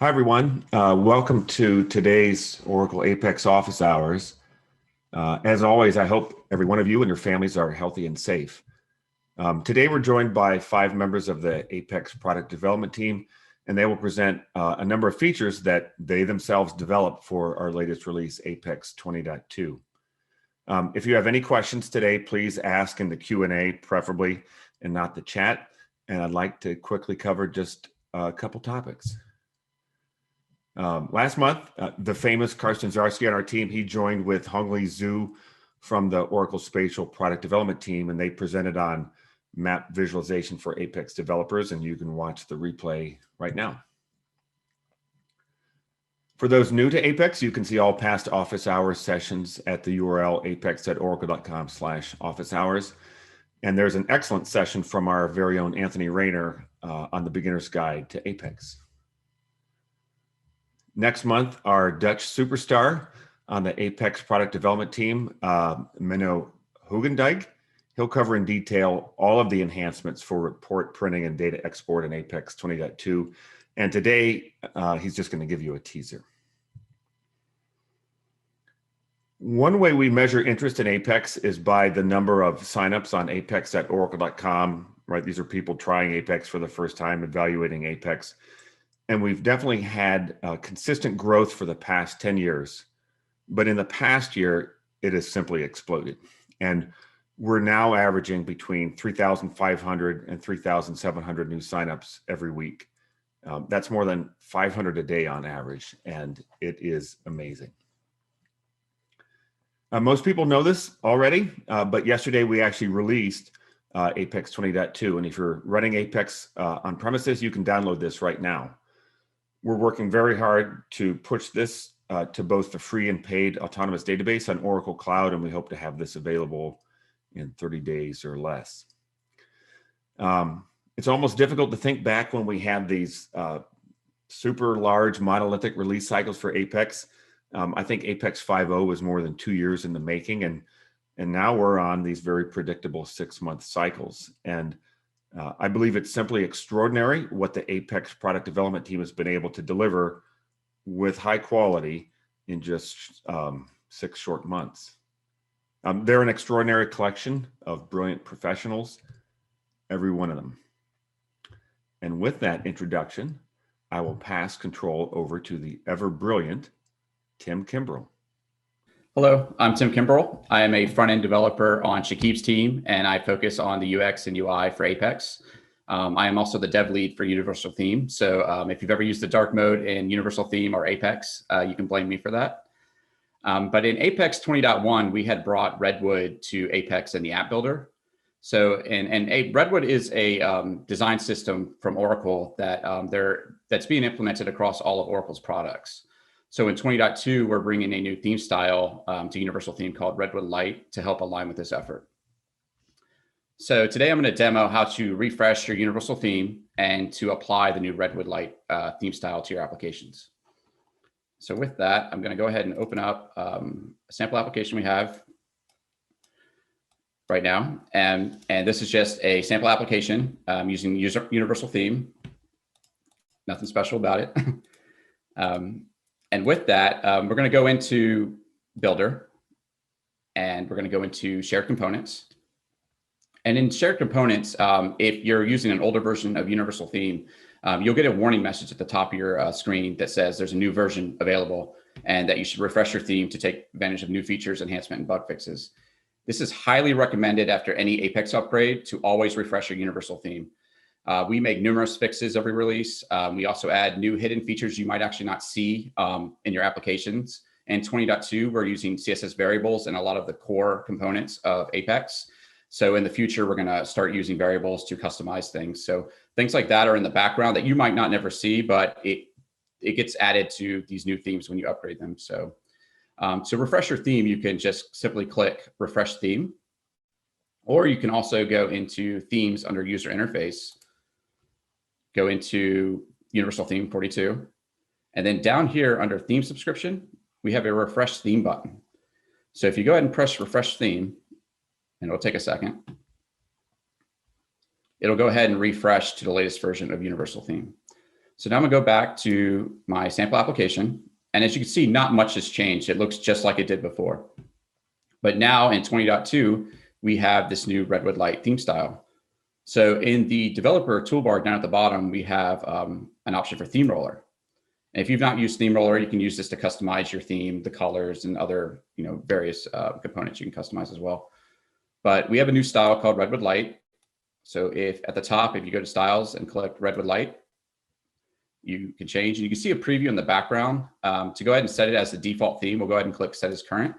Hi, everyone. Welcome to today's Oracle Apex office hours. As always, I hope every one of you and your families are healthy and safe. Today, we're joined by 5 members of the Apex product development team, and they will present a number of features that they themselves developed for our latest release, Apex 20.2. If you have any questions today, please ask in the Q&A, preferably, and not the chat. And I'd like to quickly cover just a couple topics. Last month, the famous Karsten Zarski on our team, he joined with Hongli Zhu from the Oracle Spatial Product Development team, and they presented on map visualization for Apex developers, and you can watch the replay right now. For those new to Apex, you can see all past office hours sessions at the URL apex.oracle.com/office hours. And there's an excellent session from our very own Anthony Rayner on the beginner's guide to Apex. Next month, our Dutch superstar on the Apex product development team, Menno Hogendijk, he'll cover in detail all of the enhancements for report printing and data export in Apex 20.2. And today, he's just going to give you a teaser. One way we measure interest in Apex is by the number of signups on apex.oracle.com, right? These are people trying Apex for the first time, evaluating Apex. And we've definitely had consistent growth for the past 10 years. But in the past year, it has simply exploded. And we're now averaging between 3,500 and 3,700 new signups every week. That's more than 500 a day on average, and it is amazing. Most people know this already, but yesterday we actually released Apex 20.2. And if you're running Apex on premises, you can download this right now. We're working very hard to push this to both the free and paid autonomous database on Oracle Cloud, and we hope to have this available in 30 days or less. It's almost difficult to think back when we had these super large monolithic release cycles for Apex. I think Apex 5.0 was more than 2 years in the making, and now we're on these very predictable 6-month cycles. And I believe it's simply extraordinary what the Apex product development team has been able to deliver with high quality in just 6 short months. They're an extraordinary collection of brilliant professionals, every one of them. And with that introduction, I will pass control over to the ever brilliant Tim Kimbrell. Hello, I'm Tim Kimbrell. I am a front-end developer on Shakib's team, and I focus on the UX and UI for Apex. I am also the dev lead for Universal Theme. So if you've ever used the dark mode in Universal Theme or Apex, you can blame me for that. But in Apex 20.1, we had brought Redwood to Apex in the app builder. So Redwood is a design system from Oracle that's being implemented across all of Oracle's products. So in 20.2, we're bringing a new theme style to Universal Theme called Redwood Light to help align with this effort. So today I'm going to demo how to refresh your Universal Theme and to apply the new Redwood Light theme style to your applications. So with that, I'm going to go ahead and open up a sample application we have right now. And this is just a sample application using Universal Theme. Nothing special about it. And with that, we're going to go into Builder, and we're going to go into Shared Components. And in Shared Components, if you're using an older version of Universal Theme, you'll get a warning message at the top of your screen that says there's a new version available and that you should refresh your theme to take advantage of new features, enhancement, and bug fixes. This is highly recommended after any Apex upgrade to always refresh your Universal Theme. We make numerous fixes every release. We also add new hidden features you might actually not see in your applications. In 20.2, we're using CSS variables and a lot of the core components of Apex. So in the future, we're going to start using variables to customize things. So things like that are in the background that you might not never see, but it gets added to these new themes when you upgrade them. So to refresh your theme, you can just simply click Refresh Theme, or you can also go into Themes under User Interface, go into Universal Theme 42, and then down here under Theme Subscription, we have a Refresh Theme button. So if you go ahead and press Refresh Theme, and it'll take a second, it'll go ahead and refresh to the latest version of Universal Theme. So now I'm gonna go back to my sample application. And as you can see, not much has changed. It looks just like it did before. But now in 20.2, we have this new Redwood Light theme style. So in the developer toolbar down at the bottom, we have an option for theme roller. And if you've not used theme roller, you can use this to customize your theme, the colors, and other various components you can customize as well. But we have a new style called Redwood Light. So if at the top, if you go to styles and click Redwood Light, you can change. And you can see a preview in the background. To go ahead and set it as the default theme, we'll go ahead and click Set as Current.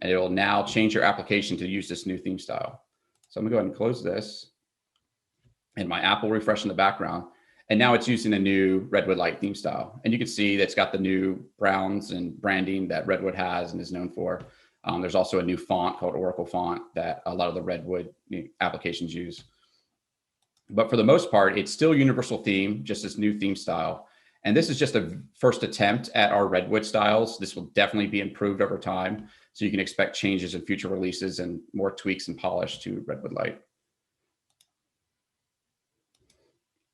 And it will now change your application to use this new theme style. So I'm gonna go ahead and close this. And my app will refresh in the background. And now it's using a new Redwood Light theme style. And you can see that it's got the new browns and branding that Redwood has and is known for. There's also a new font called Oracle font that a lot of the Redwood applications use. But for the most part, it's still universal theme, just this new theme style. And this is just a first attempt at our Redwood styles. This will definitely be improved over time. So you can expect changes in future releases and more tweaks and polish to Redwood Light.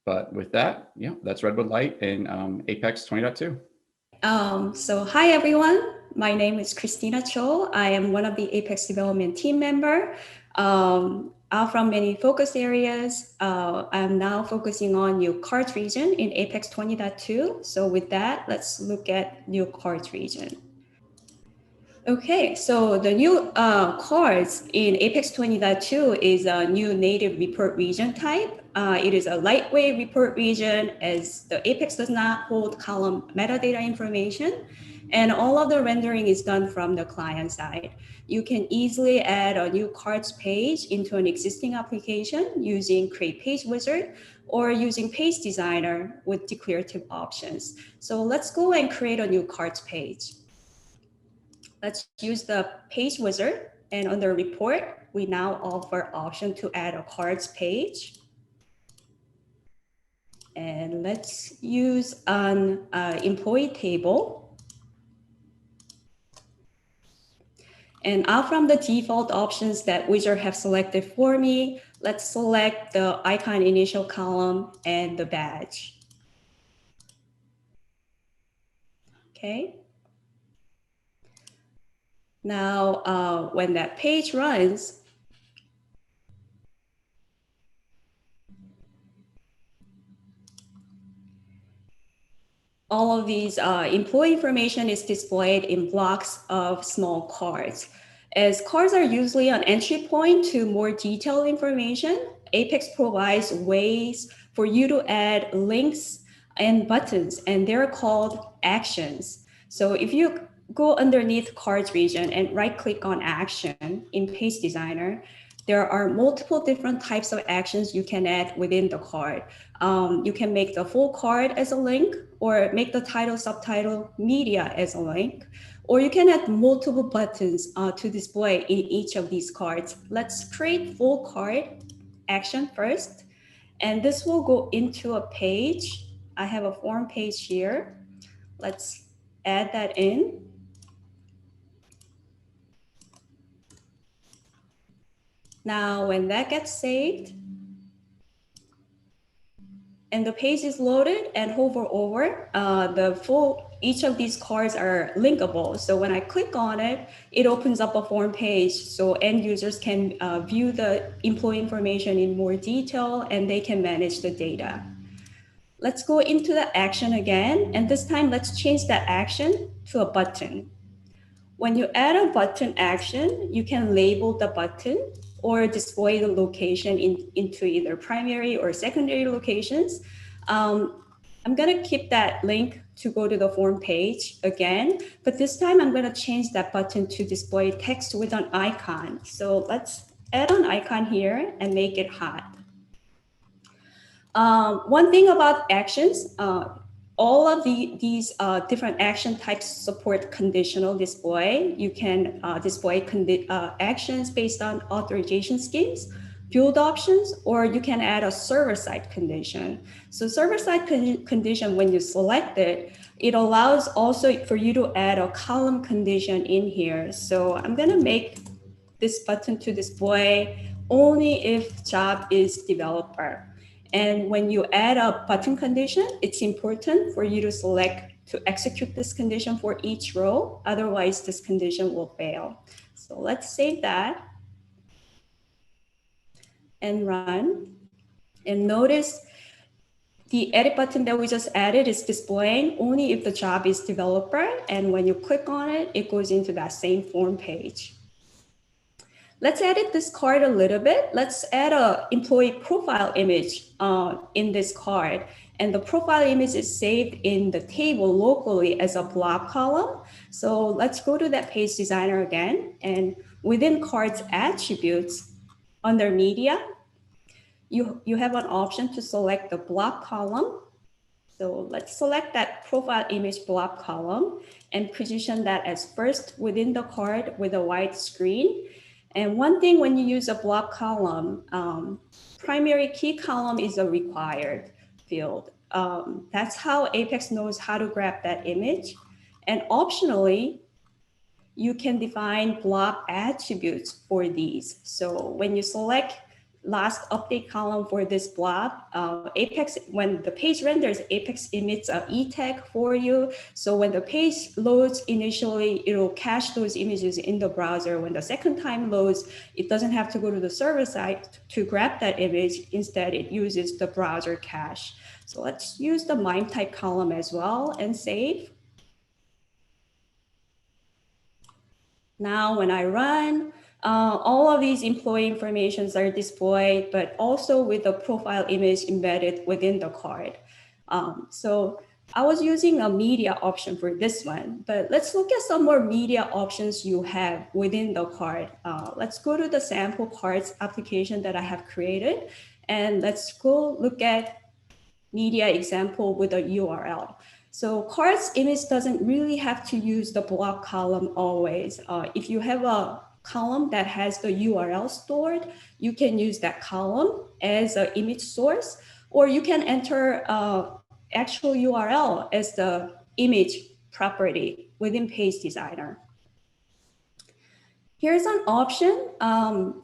But with that, yeah, that's Redwood Light in Apex 20.2. So hi, everyone. My name is Christina Cho. I am one of the Apex development team member. I'm from many focus areas. I'm now focusing on new cards region in Apex 20.2. So with that, let's look at new cards region. Okay, so the new cards in Apex 20.2 is a new native report region type. It is a lightweight report region as the Apex does not hold column metadata information, and all of the rendering is done from the client side. You can easily add a new cards page into an existing application using Create Page Wizard or using Page Designer with declarative options. So let's go and create a new cards page. Let's use the Page Wizard, and under Report, we now offer option to add a cards page. And let's use an employee table. And out from the default options that Wizard have selected for me, let's select the icon initial column and the badge. Okay. Now, when that page runs, all of these employee information is displayed in blocks of small cards. As cards are usually an entry point to more detailed information, Apex provides ways for you to add links and buttons, and they're called actions. So if you go underneath cards region and right click on action in Page Designer, there are multiple different types of actions you can add within the card. You can make the full card as a link, or make the title, subtitle, media as a link, or you can add multiple buttons to display in each of these cards. Let's create full card action first, and this will go into a page. I have a form page here. Let's add that in. Now, when that gets saved, and the page is loaded and hover over, each of these cards are linkable. So when I click on it, it opens up a form page so end users can view the employee information in more detail and they can manage the data. Let's go into the action again. And this time, let's change that action to a button. When you add a button action, you can label the button or display the location into either primary or secondary locations. I'm gonna keep that link to go to the form page again, but this time I'm gonna change that button to display text with an icon. So let's add an icon here and make it hot. One thing about actions, all of these different action types support conditional display. You can display actions based on authorization schemes, build options, or you can add a server-side condition. So server-side condition, when you select it, it allows also for you to add a column condition in here. So I'm gonna make this button to display only if job is developer. And when you add a button condition, it's important for you to select to execute this condition for each row. Otherwise, this condition will fail. So let's save that and run. And notice the edit button that we just added is displaying only if the job is developer. And when you click on it, it goes into that same form page. Let's edit this card a little bit. Let's add an employee profile image in this card. And the profile image is saved in the table locally as a blob column. So let's go to that page designer again. And within cards attributes, under media, you have an option to select the blob column. So let's select that profile image blob column and position that as first within the card with a white screen. And one thing when you use a blob column, primary key column is a required field. That's how Apex knows how to grab that image. And optionally, you can define blob attributes for these. So when you select last update column for this blob, Apex, when the page renders, Apex emits an E tag for you. So when the page loads initially, it'll cache those images in the browser. When the second time loads, it doesn't have to go to the server side to grab that image. Instead, it uses the browser cache. So let's use the MIME type column as well and save. Now when I run, all of these employee informations are displayed, but also with the profile image embedded within the card. So I was using a media option for this one, but let's look at some more media options you have within the card. Let's go to the sample cards application that I have created, and let's go look at media example with a URL. So cards image doesn't really have to use the block column always. If you have a column that has the URL stored, you can use that column as an image source, or you can enter actual URL as the image property within Page Designer. Here's an option.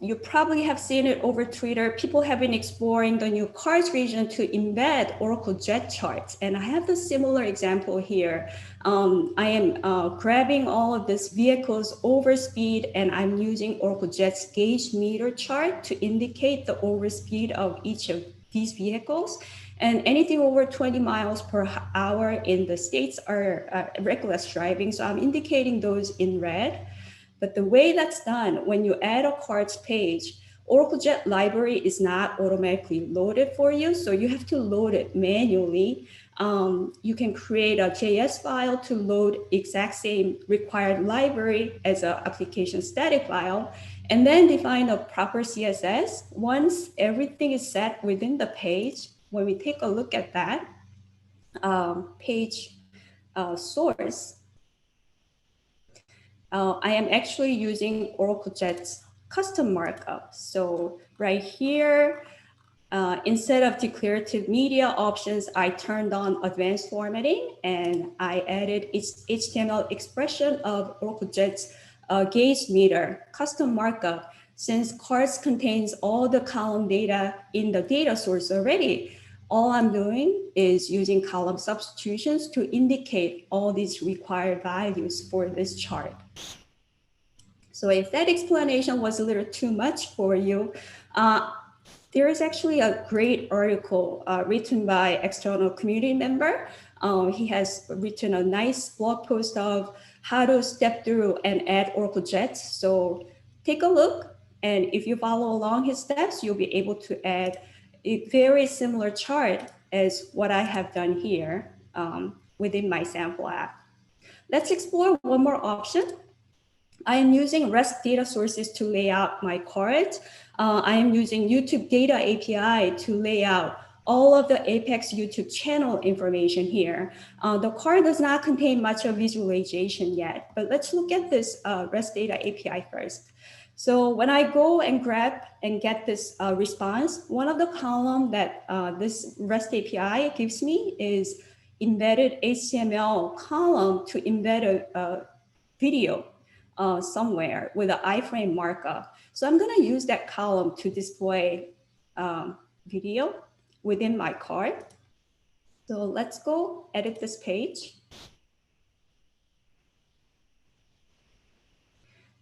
You probably have seen it over Twitter. People have been exploring the new cards region to embed Oracle Jet charts. And I have the similar example here. I am grabbing all of these vehicles over speed, and I'm using Oracle Jet's gauge meter chart to indicate the overspeed of each of these vehicles. And anything over 20 miles per hour in the States are reckless driving. So I'm indicating those in red. But the way that's done, when you add a cards page, Oracle Jet library is not automatically loaded for you. So you have to load it manually. You can create a JS file to load exact same required library as an application static file, and then define a proper CSS. Once everything is set within the page, when we take a look at that page source, I am actually using Oracle Jet's custom markup. So right here, instead of declarative media options, I turned on advanced formatting, and I added its HTML expression of Oracle Jet's gauge meter custom markup. Since cards contains all the column data in the data source already, all I'm doing is using column substitutions to indicate all these required values for this chart. So if that explanation was a little too much for you, there is actually a great article written by external community member. He has written a nice blog post of how to step through and add Oracle Jet. So take a look, and if you follow along his steps, you'll be able to add a very similar chart as what I have done here within my sample app. Let's explore one more option. I am using REST data sources to lay out my cards. I am using YouTube Data API to lay out all of the Apex YouTube channel information here. The card does not contain much of visualization yet, but let's look at this REST data API first. So when I go and grab and get this response, one of the column that this REST API gives me is embedded HTML column to embed a video somewhere with an iframe markup. So I'm gonna use that column to display video. within my card. So let's go edit this page.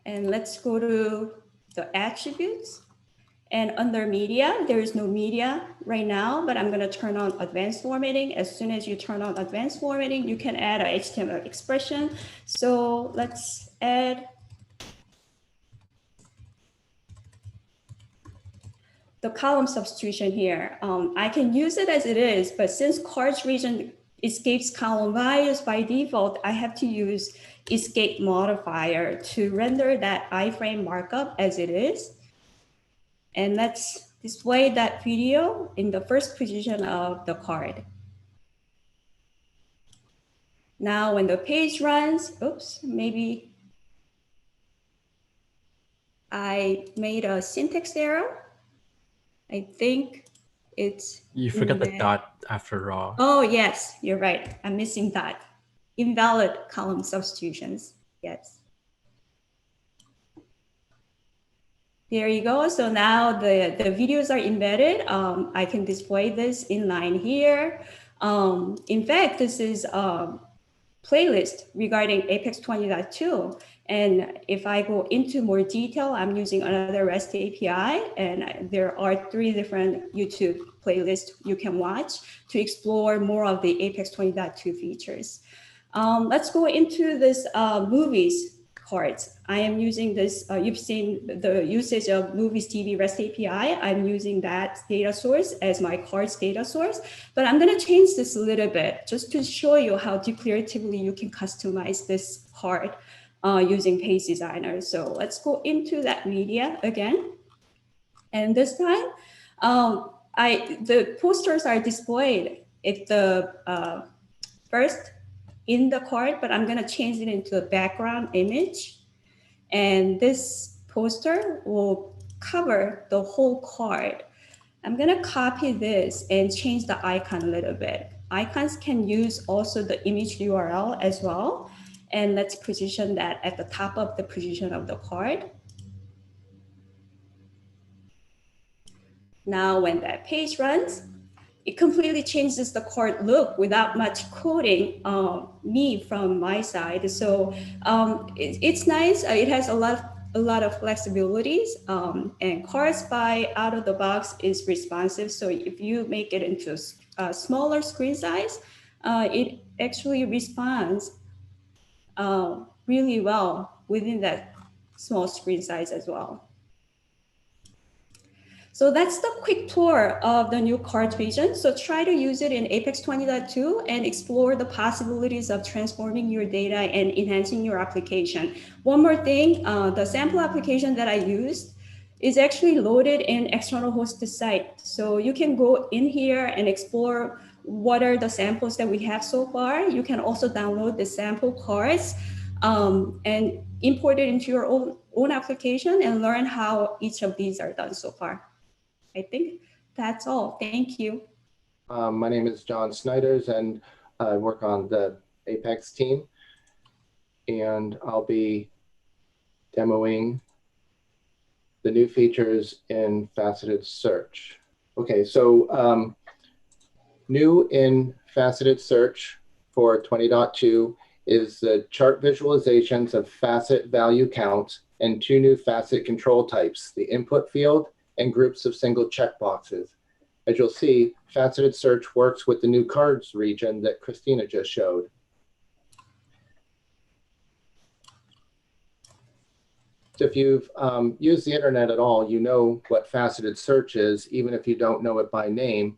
And let's go to the attributes. And under media, there is no media right now, but I'm going to turn on advanced formatting. As soon as you turn on advanced formatting, you can add an HTML expression. So let's add the column substitution here. I can use it as it is, but since cards region escapes column values by default, I have to use escape modifier to render that iframe markup as it is. And let's display that video in the first position of the card. Now when the page runs, oops, maybe I made a syntax error. I think it's— You forgot the dot after raw. Oh yes, you're right. I'm missing that. Invalid column substitutions, yes. There you go. So now the videos are embedded. I can display this in line here. In fact, this is a playlist regarding Apex 20.2. And if I go into more detail, I'm using another REST API, and there are 3 different YouTube playlists you can watch to explore more of the Apex 20.2 features. Let's go into this movies cards. I am using this, you've seen the usage of Movies TV REST API. I'm using that data source as my cards data source, but I'm gonna change this a little bit just to show you how declaratively you can customize this card using Page Designer. So let's go into that media again. And this time, the posters are displayed at the first in the card, but I'm gonna change it into a background image. And this poster will cover the whole card. I'm gonna copy this and change the icon a little bit. Icons can use also the image URL as well. And let's position that at the top of the position of the card. Now when that page runs, it completely changes the card look without much coding me from my side. So it's nice. It has a lot of flexibilities, and cards by out of the box is responsive. So if you make it into a smaller screen size, it actually responds really well within that small screen size as well. So that's the quick tour of the new card vision. So try to use it in Apex 20.2 and explore the possibilities of transforming your data and enhancing your application. One more thing, the sample application that I used is actually loaded in external hosted site. So you can go in here and explore what are the samples that we have so far. You can also download the sample cards and import it into your own application and learn how each of these are done so far. I think that's all. Thank you. My name is John Snyders, and I work on the Apex team. And I'll be demoing the new features in faceted search. Okay, so new in faceted search for 20.2 is the chart visualizations of facet value counts and 2 new facet control types, the input field and groups of single checkboxes. As you'll see, faceted search works with the new cards region that Christina just showed. So if you've used the internet at all, you know what faceted search is, even if you don't know it by name,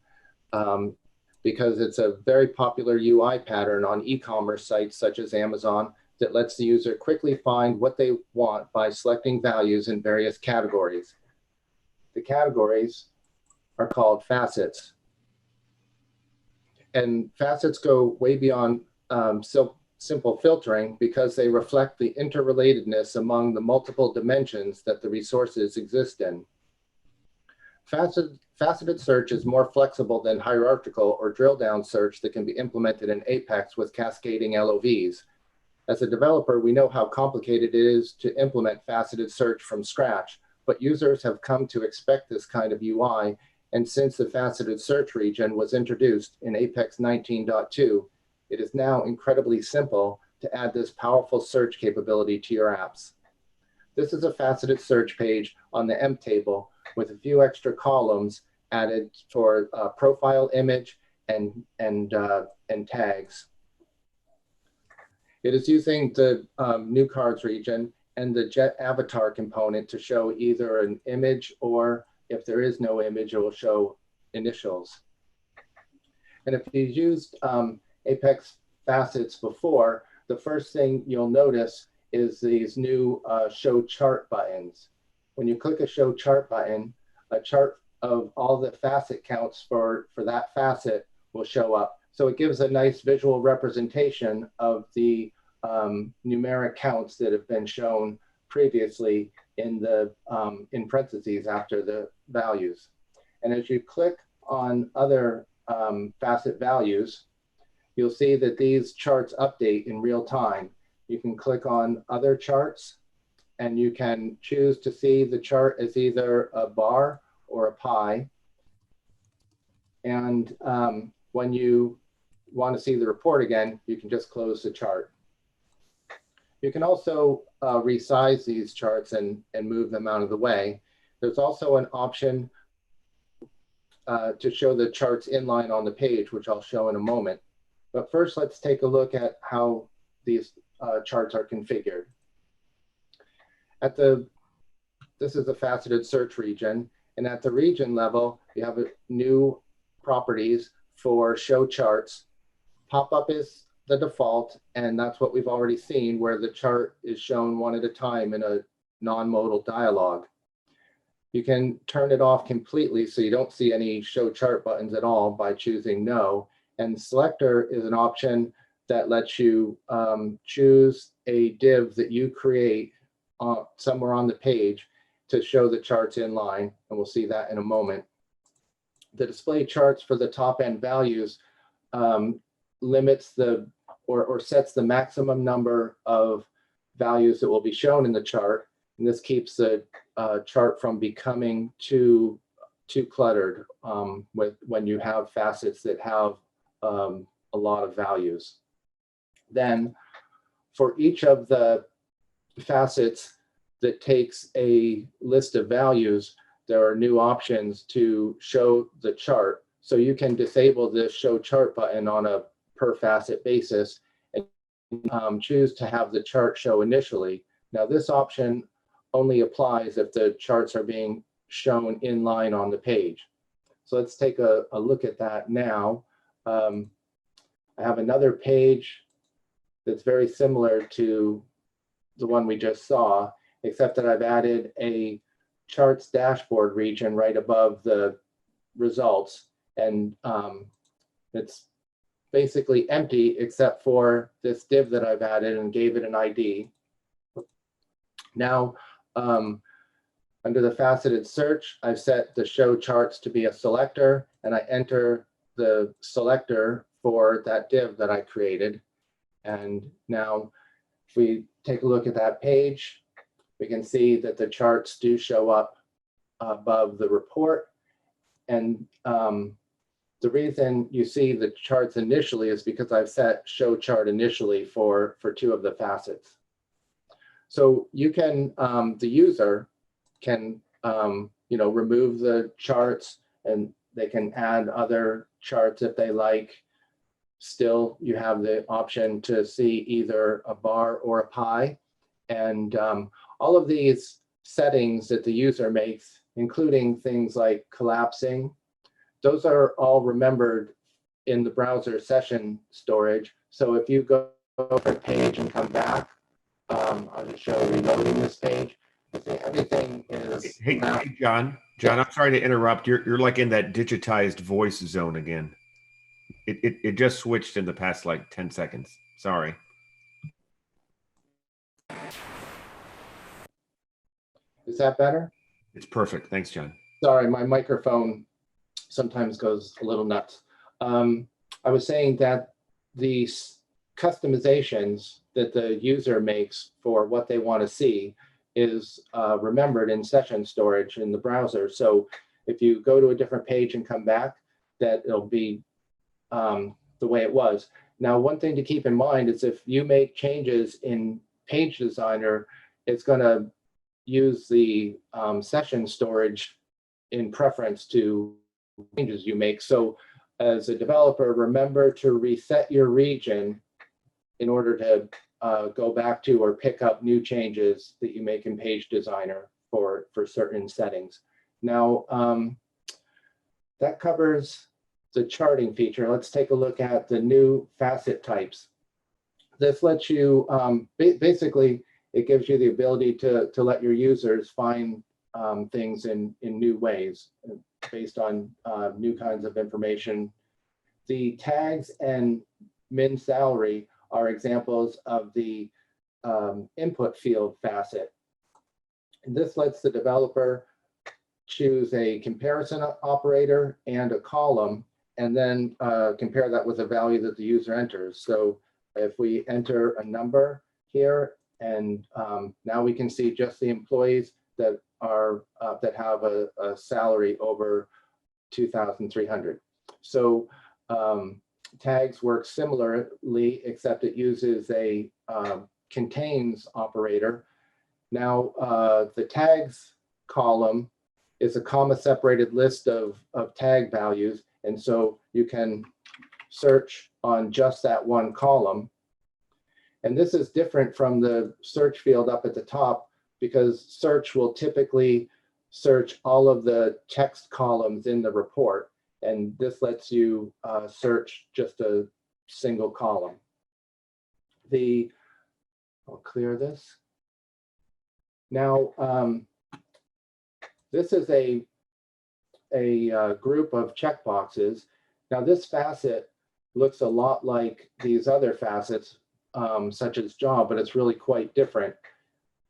because it's a very popular UI pattern on e-commerce sites such as Amazon that lets the user quickly find what they want by selecting values in various categories. The categories are called facets. And facets go way beyond simple filtering because they reflect the interrelatedness among the multiple dimensions that the resources exist in. Faceted search is more flexible than hierarchical or drill down search that can be implemented in Apex with cascading LOVs. As a developer, we know how complicated it is to implement faceted search from scratch, but users have come to expect this kind of UI, And since the faceted search region was introduced in Apex 19.2, it is now incredibly simple to add this powerful search capability to your apps. This is a faceted search page on the M table with a few extra columns added for profile image and tags. It is using the new cards region and the jet avatar component to show either an image, or if there is no image, it will show initials. And if you used Apex facets before, the first thing you'll notice is these new show chart buttons. When you click a show chart button, a chart of all the facet counts for that facet will show up. So it gives a nice visual representation of the numeric counts that have been shown previously in the in parentheses after the values. And as you click on other facet values, you'll see that these charts update in real time. You can click on other charts and you can choose to see the chart as either a bar or a pie. And when you want to see the report again, you can just close the chart. You can also resize these charts and move them out of the way. There's also an option to show the charts inline on the page, which I'll show in a moment. But first, let's take a look at how these charts are configured. This is a faceted search region, and at the region level, you have new properties for show charts. Pop-up is the default, and that's what we've already seen, where the chart is shown one at a time in a non-modal dialog. You can turn it off completely so you don't see any show chart buttons at all by choosing no. And selector is an option that lets you choose a div that you create somewhere on the page to show the charts in line, and we'll see that in a moment. The display charts for the top end values limits or sets the maximum number of values that will be shown in the chart. And this keeps the chart from becoming too cluttered when you have facets that have a lot of values. Then for each of the facets that takes a list of values, there are new options to show the chart. So you can disable this show chart button on a per facet basis and choose to have the chart show initially. Now this option only applies if the charts are being shown in line on the page. So let's take a look at that now. I have another page that's very similar to the one we just saw, except that I've added a charts dashboard region right above the results. And it's basically empty except for this div that I've added and gave it an ID. Now, under the faceted search, I've set the show charts to be a selector, and I enter the selector for that div that I created. And now if we take a look at that page, we can see that the charts do show up above the report. And the reason you see the charts initially is because I've set show chart initially for two of the facets. So you can, the user can, remove the charts, and they can add other charts if they like. Still, you have the option to see either a bar or a pie. And all of these settings that the user makes, including things like collapsing, those are all remembered in the browser session storage. So if you go to a page and come back, I'll just show reloading this page. Everything is. Hey, John, I'm sorry to interrupt. You're like in that digitized voice zone again. It just switched in the past like 10 seconds. Sorry. Is that better? It's perfect. Thanks, John. Sorry, my microphone sometimes goes a little nuts. I was saying that these customizations that the user makes for what they want to see is remembered in session storage in the browser. So if you go to a different page and come back, that it'll be the way it was. Now, one thing to keep in mind is if you make changes in Page Designer, it's going to use the session storage in preference to changes you make. So as a developer, remember to reset your region in order to go back to or pick up new changes that you make in Page Designer for certain settings. Now, that covers the charting feature. Let's take a look at the new facet types. This lets you, basically, it gives you the ability to let your users find things in new ways based on new kinds of information. The tags and min salary are examples of the input field facet. And this lets the developer choose a comparison operator and a column, and then compare that with a value that the user enters. So if we enter a number here, and now we can see just the employees that are that have a salary over 2,300. So tags work similarly, except it uses a contains operator. Now the tags column is a comma separated list of tag values. And so you can search on just that one column. And this is different from the search field up at the top, because search will typically search all of the text columns in the report. And this lets you search just a single column. I'll clear this. Now, this is a group of checkboxes. Now, this facet looks a lot like these other facets, such as job, but it's really quite different.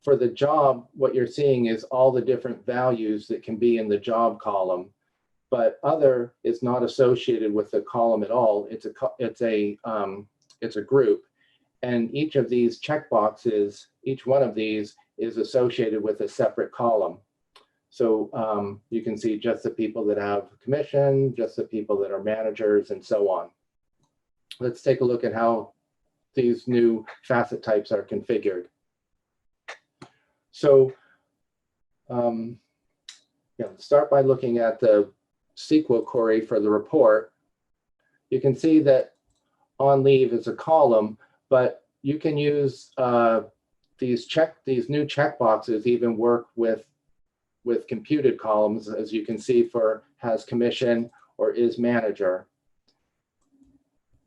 For the job, what you're seeing is all the different values that can be in the job column, but other is not associated with the column at all. It's a group, and each of these checkboxes, each one of these is associated with a separate column. So you can see just the people that have commission, just the people that are managers, and so on. Let's take a look at how these new facet types are configured. So start by looking at the SQL query for the report. You can see that on leave is a column, but you can use these new checkboxes even work with computed columns, as you can see for has commission or is manager.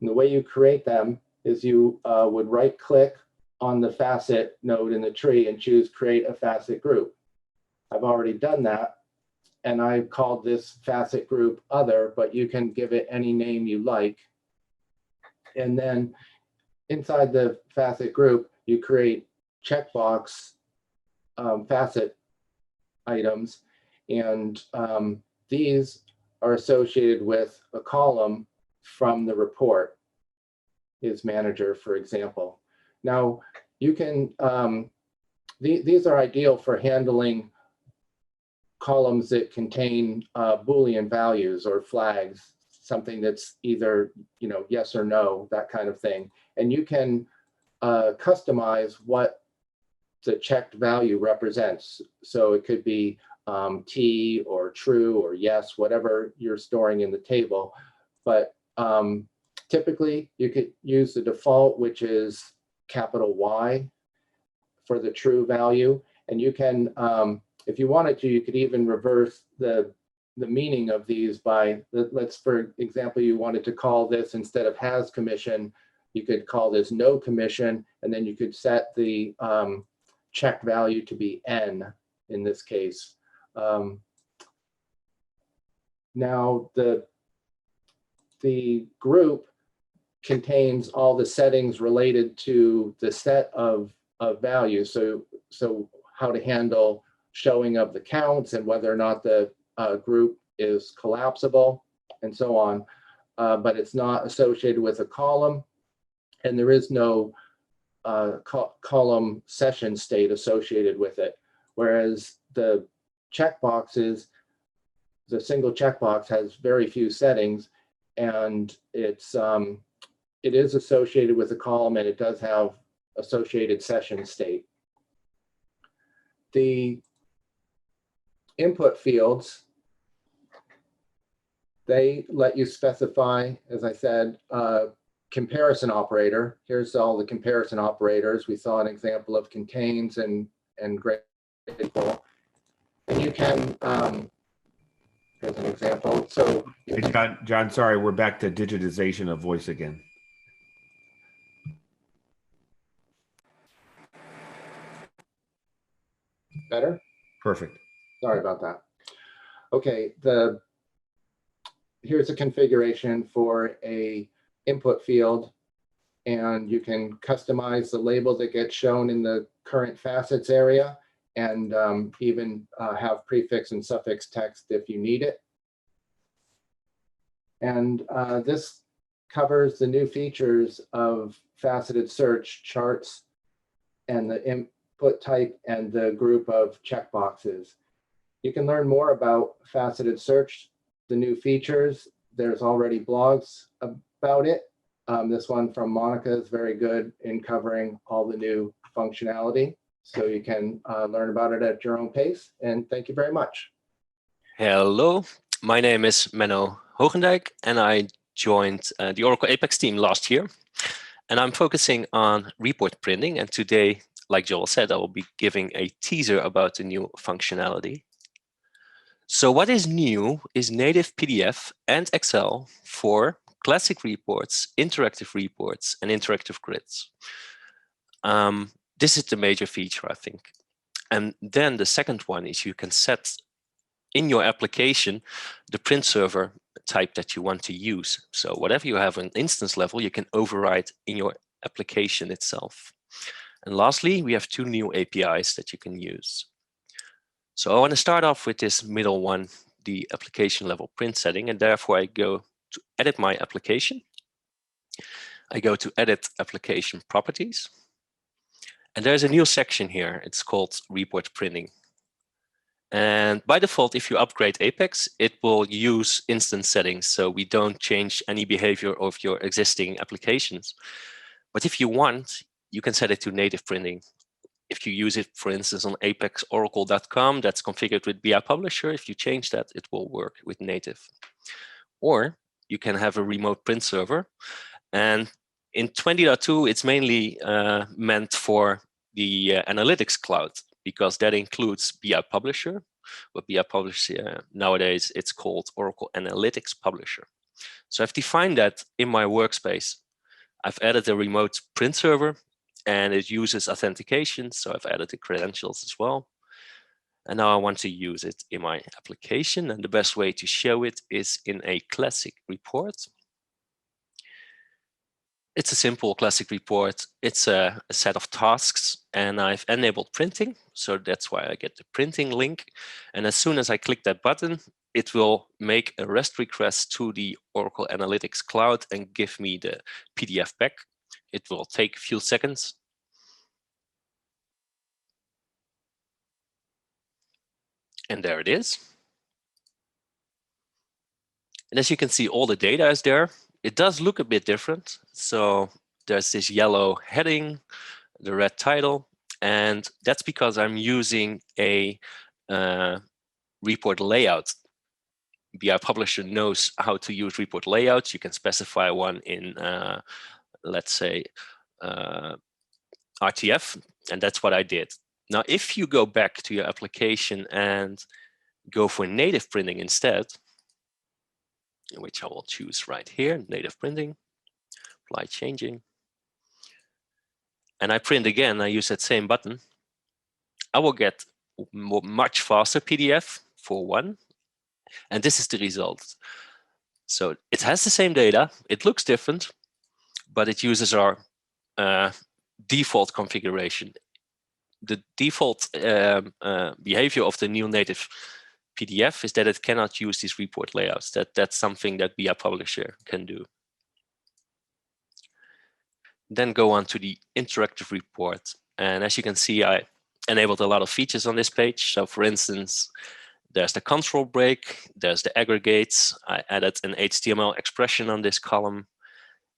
And the way you create them is you would right click on the facet node in the tree and choose create a facet group. I've already done that, and I called this facet group other, but you can give it any name you like. And then inside the facet group, you create checkbox facet items, and these are associated with a column from the report, is manager, for example. Now you can, these are ideal for handling columns that contain Boolean values or flags, something that's either yes or no, that kind of thing. And you can customize what the checked value represents. So it could be T or true or yes, whatever you're storing in the table. But typically you could use the default, which is capital Y for the true value. And you can, if you wanted to, you could even reverse the meaning of these by, let's, for example, you wanted to call this, instead of has commission, you could call this no commission, and then you could set the check value to be N in this case. Now the group contains all the settings related to the set of values. So how to handle showing of the counts and whether or not the group is collapsible and so on. But it's not associated with a column, and there is no column session state associated with it. Whereas the checkboxes the single checkbox has very few settings, and it is associated with a column, and it does have associated session state. The input fields, they let you specify, as I said, comparison operator. Here's all the comparison operators. We saw an example of contains and grateful. And you can, here's an example. So, Hey, John, sorry, we're back to digitization of voice again. better? Perfect. Sorry about that. Okay, here's a configuration for a input field, and you can customize the label that gets shown in the current facets area, and even have prefix and suffix text if you need it. And this covers the new features of faceted search, charts, and the input type and the group of checkboxes. You can learn more about faceted search, the new features. There's already blogs about it. This one from Monica is very good in covering all the new functionality. So you can learn about it at your own pace. And thank you very much. Hello, my name is Menno Hogendijk, and I joined the Oracle Apex team last year. And I'm focusing on report printing. And today, like Joel said, I will be giving a teaser about the new functionality. So what is new is native PDF and Excel for classic reports, interactive reports, and interactive grids. This is the major feature, I think. And then the second one is you can set in your application the print server type that you want to use. So whatever you have an instance level, you can override in your application itself. And lastly, we have two new APIs that you can use. So I want to start off with this middle one, the application level print setting, and therefore I go to edit my application. I go to edit application properties. And there's a new section here. It's called report printing. And by default, if you upgrade Apex, it will use instance settings. So we don't change any behavior of your existing applications. But if you want, you can set it to native printing. If you use it, for instance, on apexoracle.com, that's configured with BI Publisher. If you change that, it will work with native. Or you can have a remote print server. And in 20.2, it's mainly meant for the analytics cloud, because that includes BI Publisher. But BI Publisher, nowadays, it's called Oracle Analytics Publisher. So I've defined that in my workspace. I've added a remote print server, and it uses authentication. So I've added the credentials as well. And now I want to use it in my application. And the best way to show it is in a classic report. It's a simple classic report. It's a set of tasks, and I've enabled printing. So that's why I get the printing link. And as soon as I click that button, it will make a REST request to the Oracle Analytics Cloud and give me the PDF back. It will take a few seconds. And there it is. And as you can see, all the data is there. It does look a bit different. So there's this yellow heading, the red title, and that's because I'm using a report layout. BI Publisher knows how to use report layouts. You can specify one in, let's say, RTF, and that's what I did. Now, if you go back to your application and go for native printing instead, which I will choose right here, native printing, apply changing, and I print again, I use that same button, I will get much faster PDF for one, and this is the result. So it has the same data, it looks different, but it uses our default configuration. The default behavior of the new native PDF is that it cannot use these report layouts. That's something that BI Publisher can do. Then go on to the interactive report. And as you can see, I enabled a lot of features on this page. So for instance, There's the control break, there's the aggregates. I added an HTML expression on this column.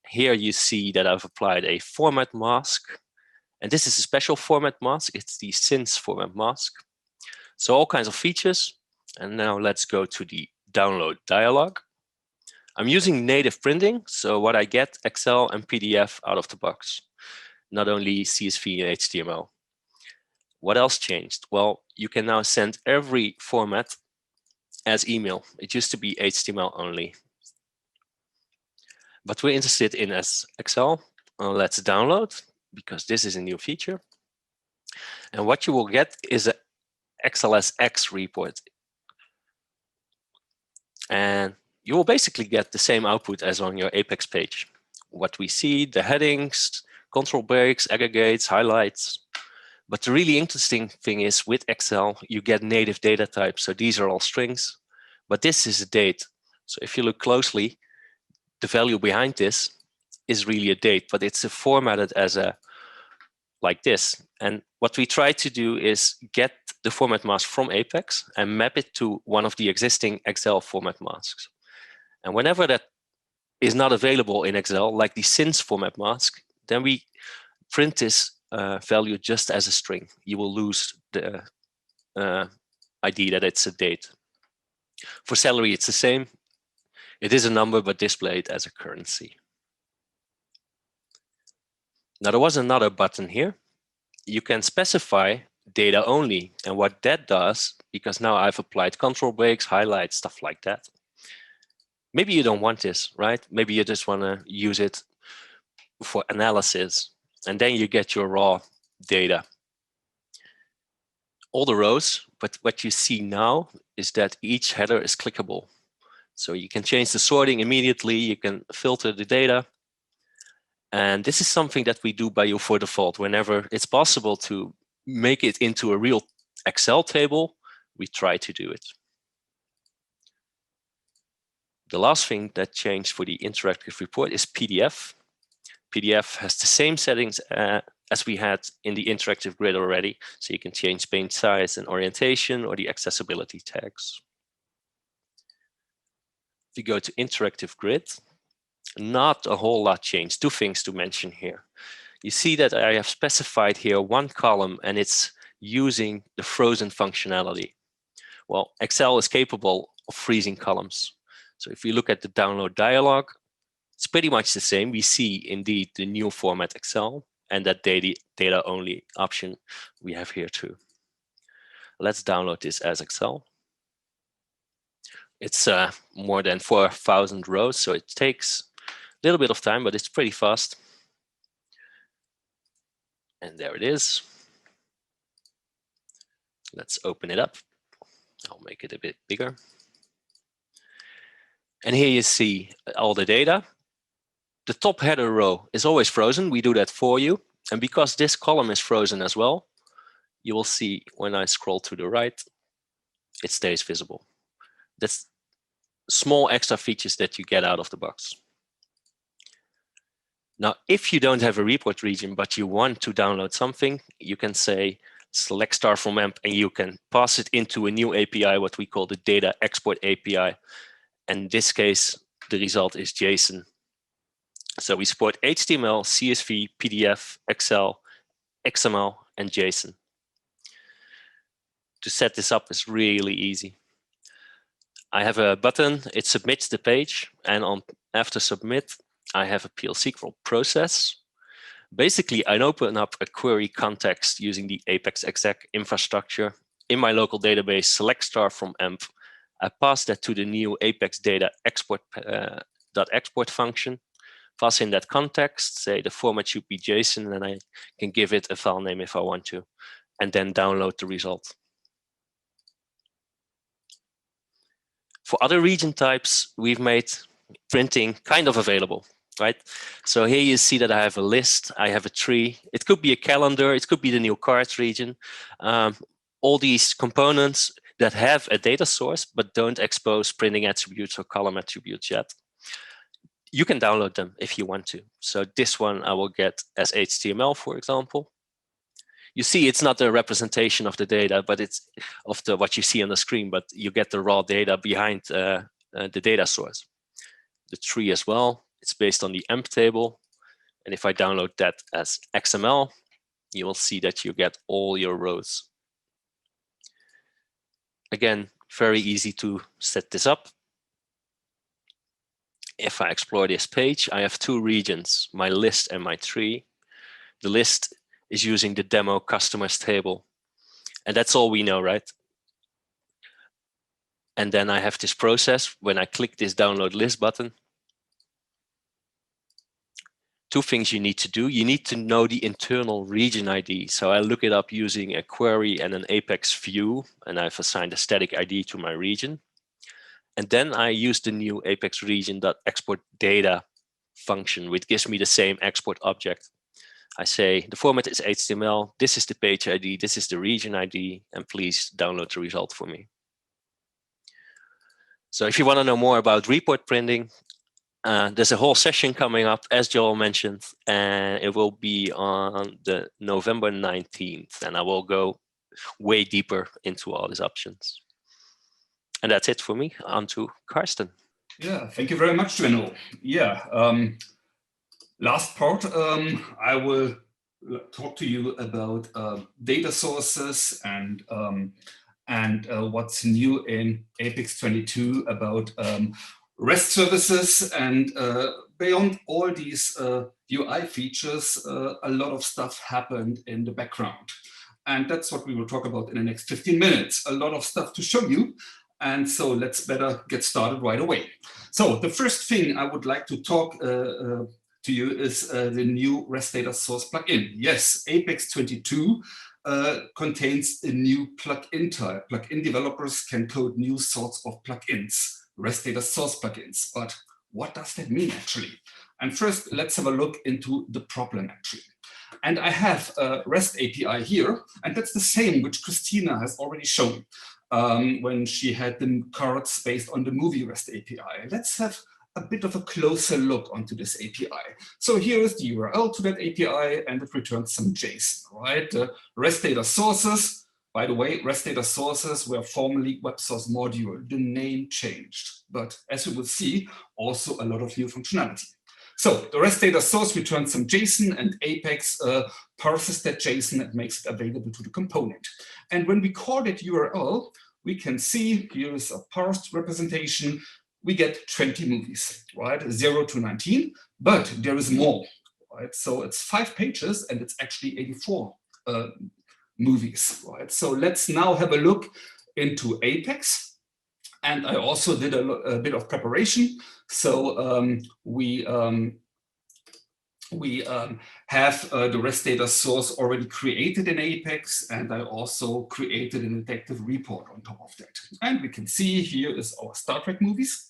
Here you see that I've applied a format mask. And this is a special format mask. It's the since format mask. So all kinds of features. And now let's go to the download dialog. I'm using native printing. So what I get, Excel and PDF out of the box, not only CSV and HTML. What else changed? Well, you can now send every format as email. It used to be HTML only. But we're interested in as Excel. Let's download, because this is a new feature. And what you will get is an XLSX report. And you will basically get the same output as on your Apex page. What we see, the headings, control breaks, aggregates, highlights. But the really interesting thing is with Excel, you get native data types. So these are all strings, but this is a date. So if you look closely, the value behind this is really a date, but it's formatted as a like this. And what we try to do is get the format mask from Apex and map it to one of the existing Excel format masks. And whenever that is not available in Excel, like the since format mask, then we print this value just as a string. You will lose the ID that it's a date. For salary, it's the same. It is a number, but displayed as a currency. Now, there was another button here. You can specify data only. And what that does, because now I've applied control breaks, highlights, stuff like that. Maybe you don't want this, right? Maybe you just want to use it for analysis. And then you get your raw data. All the rows, but what you see now is that each header is clickable. So you can change the sorting immediately. You can filter the data. And this is something that we do by default. Whenever it's possible to make it into a real Excel table, we try to do it. The last thing that changed for the interactive report is PDF. PDF has the same settings as we had in the interactive grid already. So you can change paint size and orientation or the accessibility tags. If you go to interactive grid, not a whole lot changed. Two things to mention here. You see that I have specified here one column and it's using the frozen functionality. Well, Excel is capable of freezing columns. So if you look at the download dialog, it's pretty much the same. We see indeed the new format Excel and that data only option we have here too. Let's download this as Excel. It's more than 4,000 rows, so it takes a little bit of time, but it's pretty fast. And there it is. Let's open it up. I'll make it a bit bigger. And here you see all the data. The top header row is always frozen. We do that for you. And because this column is frozen as well, you will see when I scroll to the right, it stays visible. That's small extra features that you get out of the box. Now, if you don't have a report region, but you want to download something, you can say select star from AMP and you can pass it into a new API, what we call the data export API. And in this case, the result is JSON. So we support HTML, CSV, PDF, Excel, XML, and JSON. To set this up is really easy. I have a button, it submits the page, and after submit, I have a PL SQL process. Basically, I open up a query context using the Apex exec infrastructure. In my local database, select star from AMP. I pass that to the new Apex data export .export function. Pass in that context, say the format should be JSON, and I can give it a file name if I want to, and then download the result. For other region types, we've made printing kind of available, right? So here you see that I have a list, I have a tree. It could be a calendar, it could be the new cards region. All these components that have a data source, but don't expose printing attributes or column attributes yet. You can download them if you want to. So this one I will get as HTML, for example. you see it's not a representation of the data, but it's of what you see on the screen, but you get the raw data behind the data source. The tree as well, it's based on the emp table. And if I download that as XML, you will see that you get all your rows. Again, very easy to set this up. If I explore this page, I have two regions, my list and my tree. The list is using the demo customers table. And that's all we know, right? And then I have this process. When I click this download list button, two things you need to do. You need to know the internal region ID. So I look it up using a query and an Apex view, and I've assigned a static ID to my region. And then I use the new Apex region.export data function, which gives me the same export object. I say the format is HTML, this is the page ID, this is the region ID, and please download the result for me. So if you want to know more about report printing, there's a whole session coming up, as Joel mentioned, and it will be on the November 19th, and I will go way deeper into all these options. And that's it for me. On to Karsten. Yeah, thank you very much, Benno. Yeah, last part, I will talk to you about data sources and what's new in Apex 22 about REST services. And beyond all these UI features, a lot of stuff happened in the background. And that's what we will talk about in the next 15 minutes. A lot of stuff to show you. And so let's better get started right away. So the first thing I would like to talk to you is the new REST data source plugin. Yes, Apex 22 contains a new plugin type. Plugin developers can code new sorts of plugins, REST data source plugins. But what does that mean actually? And first, let's have a look into the problem actually. And I have a REST API here, and that's the same which Christina has already shown when she had the cards based on the movie REST API. Let's have a bit of a closer look onto this API. So here is the URL to that API, and it returns some JSON, right? REST data sources, by the way, REST data sources were formerly web source module. The name changed, but as you will see, also a lot of new functionality. So the REST data source returns some JSON, and Apex parses that JSON and makes it available to the component. And when we call that URL, we can see here is a parsed representation. We get 20 movies, right? 0 to 19, but there is more, right? So it's 5 pages and it's actually 84 movies, right? So let's now have a look into Apex. And I also did a bit of preparation. So we have the REST data source already created in Apex, and I also created an interactive report on top of that. And we can see here is our Star Trek movies,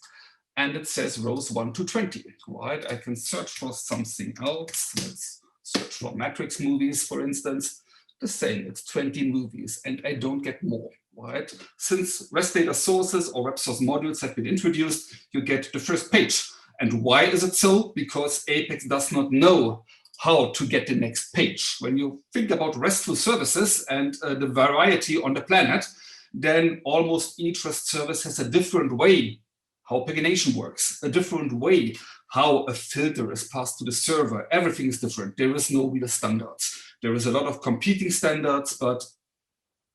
and it says rows 1 to 20, right? I can search for something else. Let's search for Matrix movies, for instance. The same, it's 20 movies, and I don't get more, right? Since REST data sources or web source modules have been introduced, you get the first page. And why is it so? Because Apex does not know how to get the next page. When you think about RESTful services and the variety on the planet, then almost each REST service has a different way how pagination works, a different way how a filter is passed to the server. Everything is different. There is no real standards. There is a lot of competing standards, but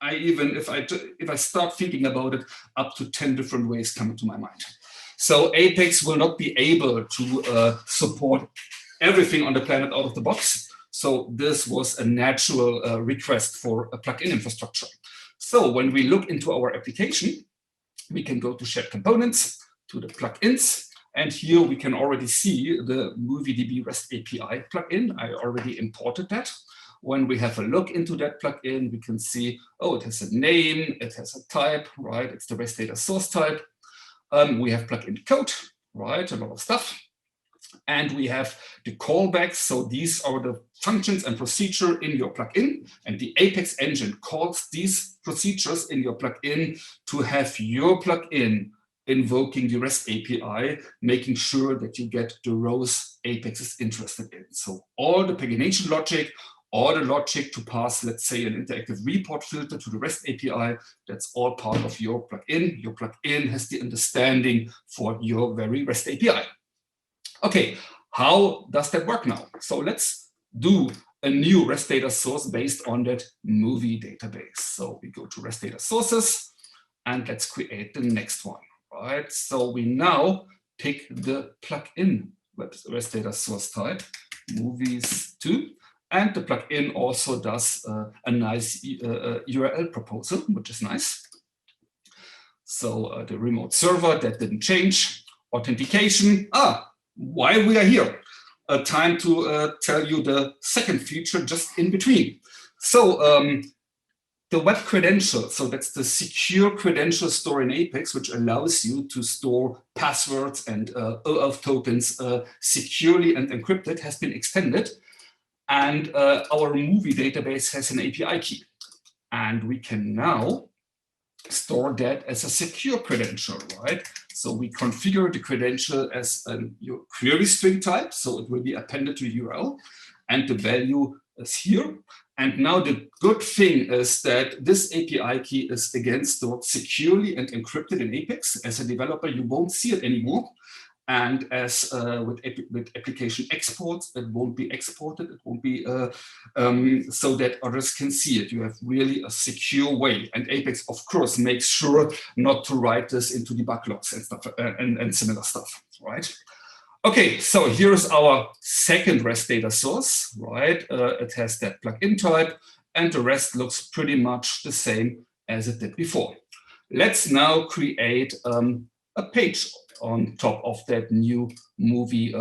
if I start thinking about it, up to 10 different ways come into my mind. So Apex will not be able to support everything on the planet out of the box. So this was a natural request for a plugin infrastructure. So when we look into our application, we can go to shared components, to the plugins, and here we can already see the MovieDB REST API plugin. I already imported that. When we have a look into that plugin, we can see, oh, it has a name, it has a type, right? It's the REST data source type. We have plugin code, right? A lot of stuff. And we have the callbacks. So these are the functions and procedure in your plugin. And the Apex engine calls these procedures in your plugin to have your plugin invoking the REST API, making sure that you get the rows Apex is interested in. So all the pagination logic, all the logic to pass, let's say, an interactive report filter to the REST API. That's all part of your plugin. Your plugin has the understanding for your very REST API. Okay, how does that work now? So let's do a new REST data source based on that movie database. So we go to REST data sources and let's create the next one, right? So we now pick the plugin REST data source type, movies 2, and the plugin also does a nice URL proposal, which is nice. So the remote server, that didn't change. Authentication, why we are here. Time to tell you the second feature just in between. So the web credential, so that's the secure credential store in Apex, which allows you to store passwords and OAuth tokens securely and encrypted, has been extended. And our movie database has an API key. And we can now store that as a secure credential, right? So we configure the credential as your query string type, so it will be appended to URL, and the value is here. And now the good thing is that this API key is again stored securely and encrypted in Apex. As a developer, you won't see it anymore. And as with application exports, it won't be exported. It won't be so that others can see it. You have really a secure way. And Apex, of course, makes sure not to write this into debug logs and stuff and similar stuff, right? Okay, so here's our second REST data source, right? It has that plugin type, and the rest looks pretty much the same as it did before. Let's now create a page on top of that new movie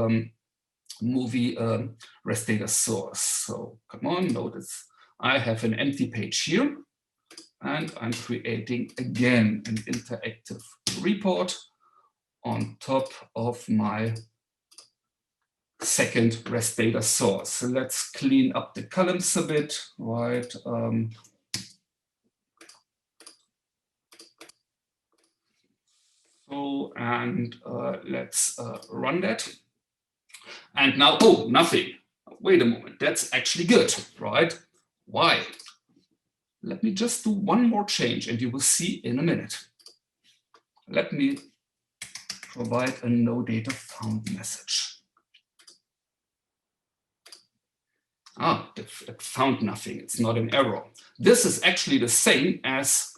REST data source. So come on, notice I have an empty page here, and I'm creating again an interactive report on top of my second REST data source. So let's clean up the columns a bit, right? And let's run that. And now, oh, nothing. Wait a moment, that's actually good, right? Why? Let me just do one more change and you will see in a minute. Let me provide a no data found message. It found nothing, it's not an error. This is actually the same as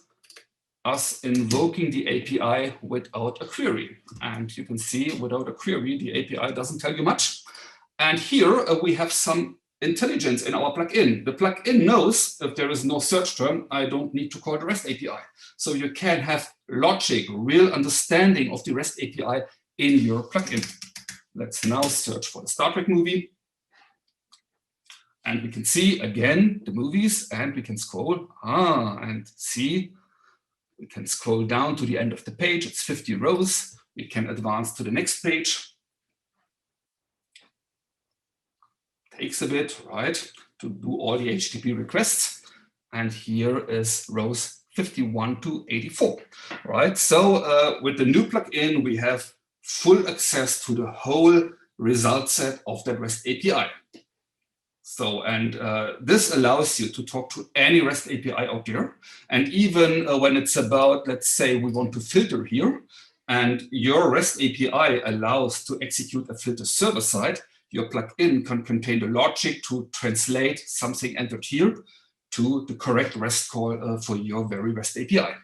us invoking the API without a query. And you can see without a query, the API doesn't tell you much. And here we have some intelligence in our plugin. The plugin knows if there is no search term, I don't need to call the REST API. So you can have logic, real understanding of the REST API in your plugin. Let's now search for the Star Trek movie. And we can see again the movies, and we can scroll and see. We can scroll down to the end of the page. It's 50 rows. We can advance to the next page. Takes a bit, right, to do all the HTTP requests. And here is rows 51 to 84, right? So with the new plugin, we have full access to the whole result set of that REST API. So, and this allows you to talk to any REST API out there. And even when it's about, let's say we want to filter here, and your REST API allows to execute a filter server side, your plugin can contain the logic to translate something entered here to the correct REST call for your very REST API.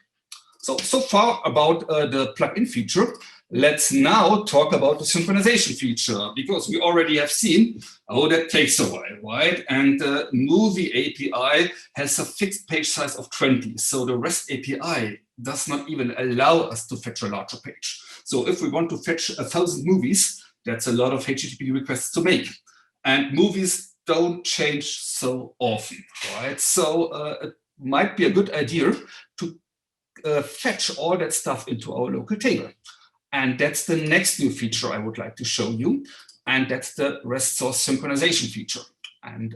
So far about the plugin feature. Let's now talk about the synchronization feature, because we already have seen, oh, that takes a while, right? And the movie API has a fixed page size of 20. So the REST API does not even allow us to fetch a larger page. So if we want to fetch 1,000 movies, that's a lot of HTTP requests to make. And movies don't change so often, right? So it might be a good idea to fetch all that stuff into our local table. And that's the next new feature I would like to show you. And that's the REST source synchronization feature. And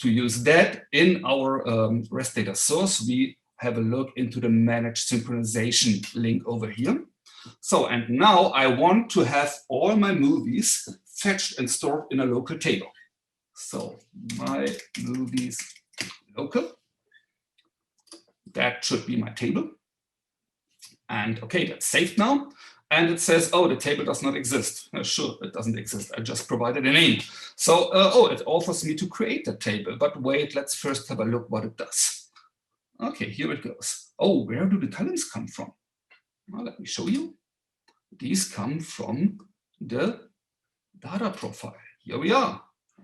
to use that in our REST data source, we have a look into the managed synchronization link over here. So, and now I want to have all my movies fetched and stored in a local table. So my movies local. That should be my table. And okay, that's saved now. And it says, oh, the table does not exist. Sure, it doesn't exist. I just provided a name. So, oh, it offers me to create a table. But wait, let's first have a look what it does. Okay, here it goes. Oh, where do the columns come from? Well, let me show you. These come from the data profile. Here we are,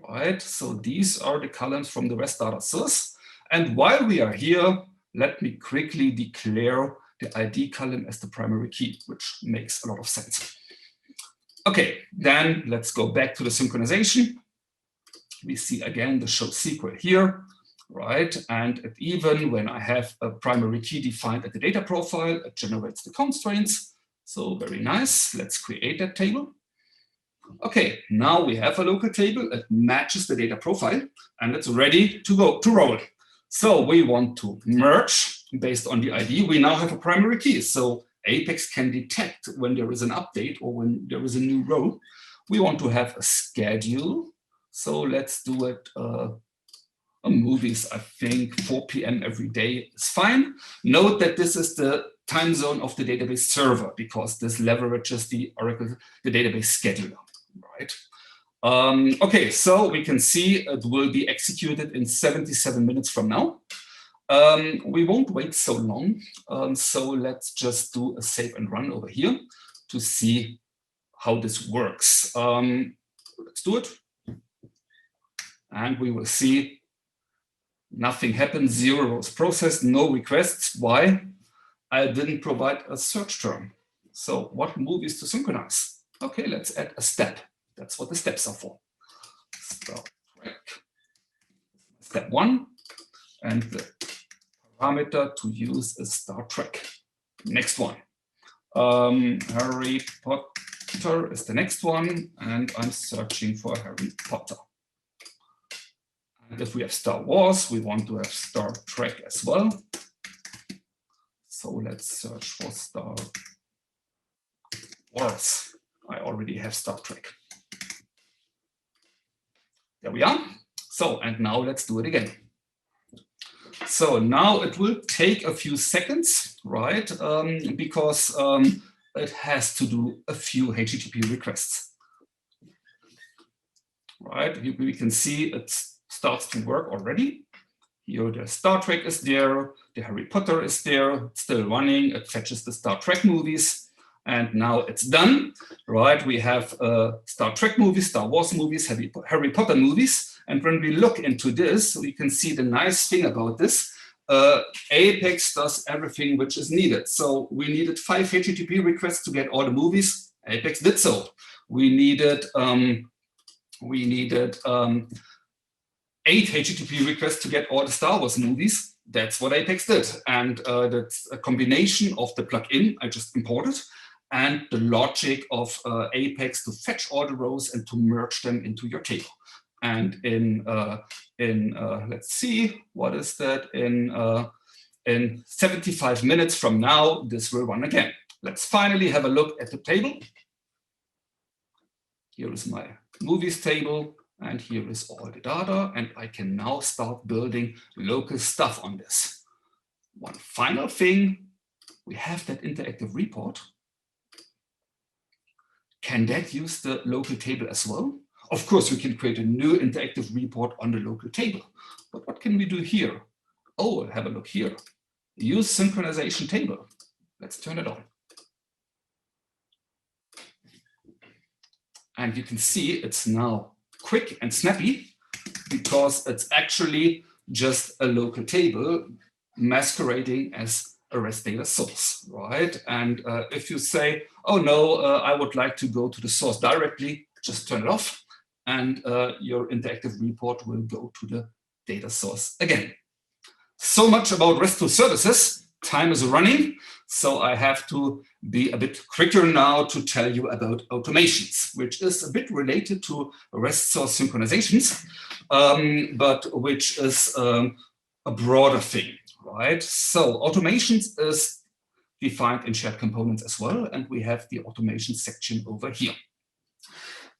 right? So these are the columns from the REST data source. And while we are here, let me quickly declare the ID column as the primary key, which makes a lot of sense. Okay, then let's go back to the synchronization. We see again the show SQL here, right? And even when I have a primary key defined at the data profile, it generates the constraints. So very nice. Let's create that table. Okay, now we have a local table. It matches the data profile, and it's ready to go to roll. So we want to merge based on the ID. We now have a primary key. So Apex can detect when there is an update or when there is a new row. We want to have a schedule. So let's do it movies, I think 4 p.m. every day is fine. Note that this is the time zone of the database server because this leverages the Oracle, the database scheduler, right? Okay, so we can see it will be executed in 77 minutes from now. We won't wait so long. So let's just do a save and run over here to see how this works. Let's do it. And we will see nothing happened, 0 rows processed, no requests. Why? I didn't provide a search term. So what movies to synchronize? Okay, let's add a step. That's what the steps are for. Start track. Step 1. And the parameter to use is start track. Next one. Harry Potter is the next one. And I'm searching for Harry Potter. And if we have Star Wars, we want to have Star Trek as well. So let's search for Star Wars. I already have Star Trek. There we are. So, and now let's do it again. So now it will take a few seconds, right? Because it has to do a few HTTP requests. Right, we can see it starts to work already. Here the Star Trek is there, the Harry Potter is there, it's still running, it fetches the Star Trek movies, and now it's done, right? We have Star Trek movies, Star Wars movies, Harry Potter movies, and when we look into this, we can see the nice thing about this. Apex does everything which is needed. So we needed 5 HTTP requests to get all the movies. Apex did so. We needed 8 HTTP requests to get all the Star Wars movies. That's what Apex did. And that's a combination of the plugin I just imported and the logic of Apex to fetch all the rows and to merge them into your table. And let's see, what is that? In 75 minutes from now, this will run again. Let's finally have a look at the table. Here is my movies table. And here is all the data, and I can now start building local stuff on this. One final thing, we have that interactive report. Can that use the local table as well? Of course, we can create a new interactive report on the local table. But what can we do here? Oh, have a look here. Use synchronization table. Let's turn it on. And you can see it's now quick and snappy because it's actually just a local table masquerading as a REST data source, right? And if you say, oh no, I would like to go to the source directly, just turn it off and your interactive report will go to the data source again. So much about RESTful services. Time is running, so I have to be a bit quicker now to tell you about automations, which is a bit related to REST source synchronizations, but which is a broader thing, right? So automations is defined in shared components as well, and we have the automation section over here.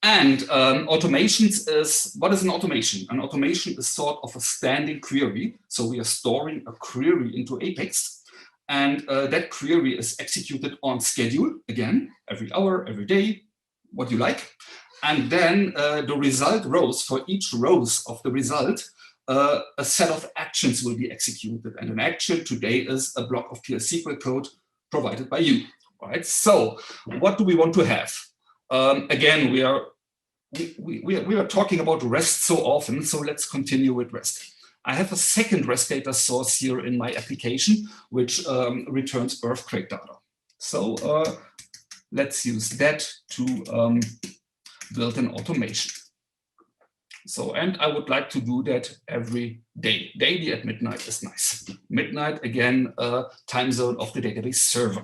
And automations is, what is an automation? An automation is sort of a standing query. So we are storing a query into Apex, and that query is executed on schedule, again, every hour, every day, what you like. And then the result rows, for each rows of the result, a set of actions will be executed. And an action today is a block of PL/SQL code provided by you, right? So what do we want to have? Again, we are talking about REST so often, so let's continue with REST. I have a second REST data source here in my application, which returns earthquake data. So let's use that to build an automation. So, and I would like to do that every day. Daily at midnight is nice. Midnight, again, time zone of the database server.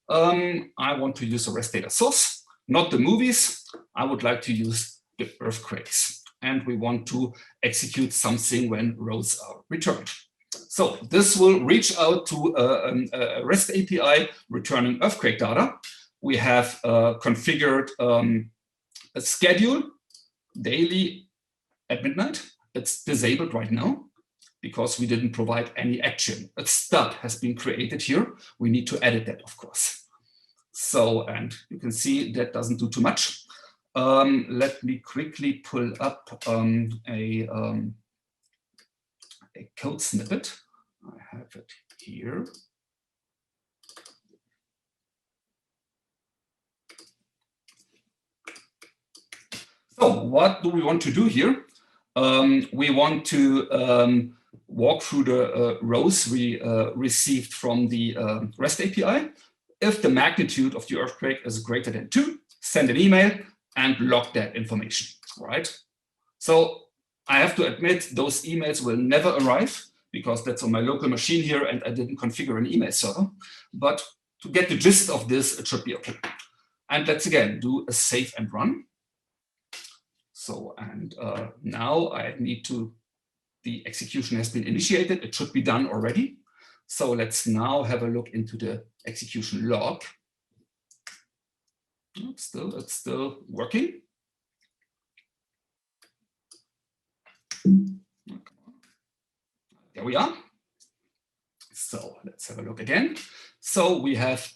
I want to use a REST data source, not the movies. I would like to use the earthquakes. And we want to execute something when rows are returned. So this will reach out to a REST API returning earthquake data. We have configured a schedule daily at midnight. It's disabled right now because we didn't provide any action. A stub has been created here. We need to edit that, of course. So, and you can see that doesn't do too much. Let me quickly pull up a code snippet. I have it here. So what do we want to do here? We want to walk through the rows we received from the REST API. If the magnitude of the earthquake is greater than 2, send an email and log that information, right? So I have to admit those emails will never arrive because that's on my local machine here and I didn't configure an email server. But to get the gist of this, it should be okay. And let's again do a save and run. So, and now I need to, the execution has been initiated. It should be done already. So let's now have a look into the execution log. It's still working. There we are. So let's have a look again. So we have